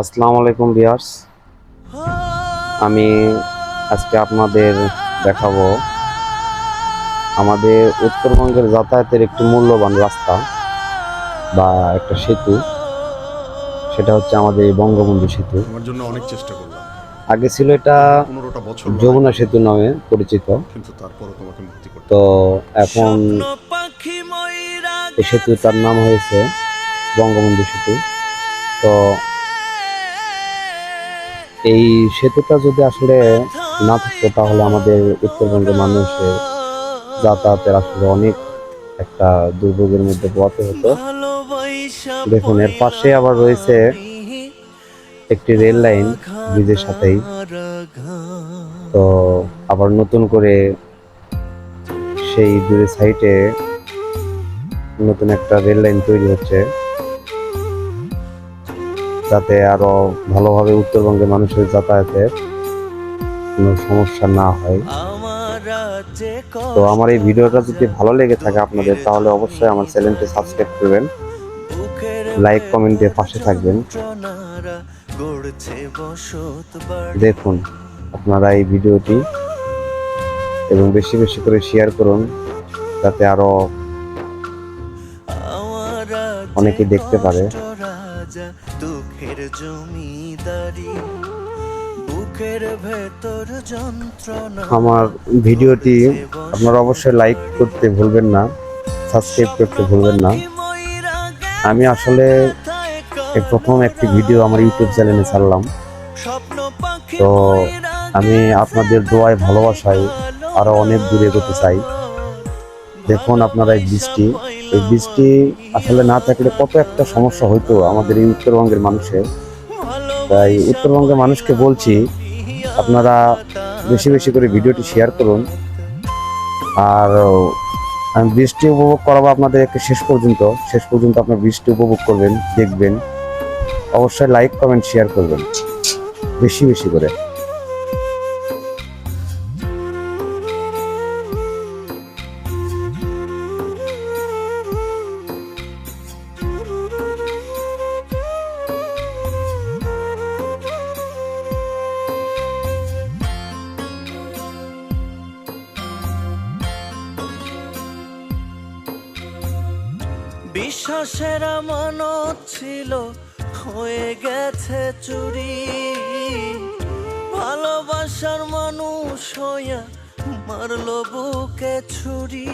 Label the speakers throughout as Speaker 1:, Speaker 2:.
Speaker 1: আসসালামু আলাইকুম ভিউয়ার্স, আমি আজকে আপনাদের দেখাবো আমাদের উত্তরবঙ্গের যাতায়াতের একটি মূল্যবান রাস্তা বা একটা সেতু। সেটা হচ্ছে আমাদের এই বঙ্গবন্ধু সেতু।
Speaker 2: আমার জন্য অনেক চেষ্টা করলাম।
Speaker 1: আগে ছিল এটা
Speaker 2: 15টা বছর
Speaker 1: যমুনা সেতু নামে পরিচিত,
Speaker 2: কিন্তু তারপরও তোমাকে মুক্তি করতে
Speaker 1: তো এখন এই সেতুটার নাম হয়েছে বঙ্গবন্ধু সেতু। তো এই সেতুটা যদি আসলে না থাকতো তাহলে আমাদের উত্তরবঙ্গের মানুষের যাতায়াতের আসলে অনেক একটা দুর্ভোগের মধ্যে পোহাতে হতো। দেখুন, এর পাশে আবার রয়েছে একটি রেল লাইন ব্রিজের সাথেই। তো আবার নতুন করে সেই দুই সাইডে নতুন একটা রেল লাইন তৈরি হচ্ছে, যাতে আরো ভালোভাবে উত্তরবঙ্গের মানুষের যাতায়াতের কোনো সমস্যা না হয়। তো আমার এই ভিডিওটা যদি ভালো লেগে থাকে আপনাদের, তাহলে অবশ্যই আমার চ্যানেলটি সাবস্ক্রাইব করবেন, লাইক কমেন্ট দিয়ে পাশে থাকবেন। দেখুন আপনারা এই ভিডিওটি এবং বেশি বেশি করে শেয়ার করুন, যাতে আরো অনেকে দেখতে পারে। আমার ভিডিওটি আপনারা অবশ্যই লাইক করতে ভুলবেন না, সাবস্ক্রাইব করতে ভুলবেন না। আমি আসলে প্রথম একটি ভিডিও আমার ইউটিউব চ্যানেলে ছাড়লাম, তো আমি আপনাদের দোয়ায় ভালোবাসায় আরো অনেক দূরে এগোতে চাই। দেখুন আপনারা এই বৃষ্টি আসলে না থাকলে কত একটা সমস্যা হইতো আমাদের এই উত্তরবঙ্গের মানুষের। তাই উত্তরবঙ্গের মানুষকে বলছি, আপনারা বেশি বেশি করে ভিডিওটি শেয়ার করুন। আর আমি বৃষ্টি উপভোগ করাবো আপনাদেরকে শেষ পর্যন্ত আপনার বৃষ্টি উপভোগ করবেন, দেখবেন। অবশ্যই লাইক কমেন্ট শেয়ার করবেন বেশি বেশি করে।
Speaker 3: বিশ্বাসের আমানত ছিল, হয়ে গেছে চুরি। ভালোবাসার মানুষ হইয়া মারলো বুকে ছুরি।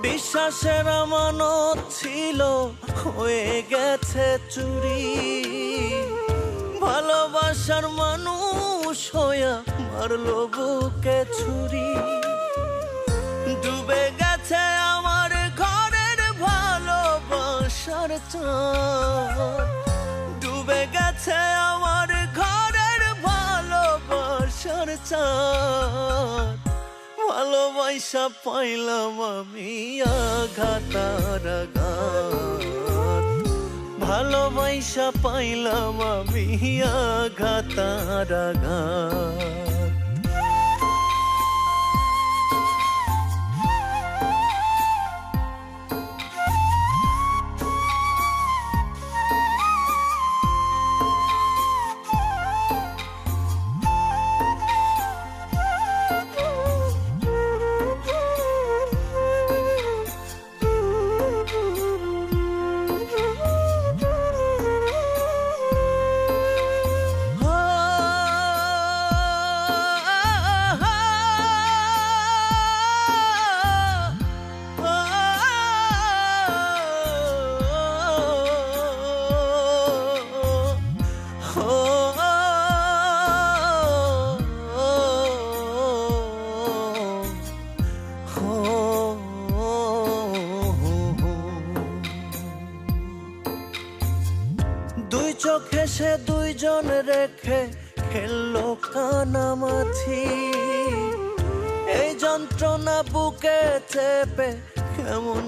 Speaker 3: বিশ্বাসের আমানত ছিল, হয়ে গেছে চুরি। ভালোবাসার মানুষ হইয়া মারলো বুকে ছুরি। ডুবে গেছে আমার ঘরের ভালোবাসার চাঁদ। ডুবে গেছে আমার ঘরের ভালোবাসার চাঁদ। ভালোবাসা পাইলাম আমি আঘাতার আঘাত। ভালোবাসা পাইলাম আমি আঘাতার আঘাত। দুই চোখে সে দুইজন রেখে খেললো কানামাছি। এই যন্ত্রণা বুকে চেপে কেমন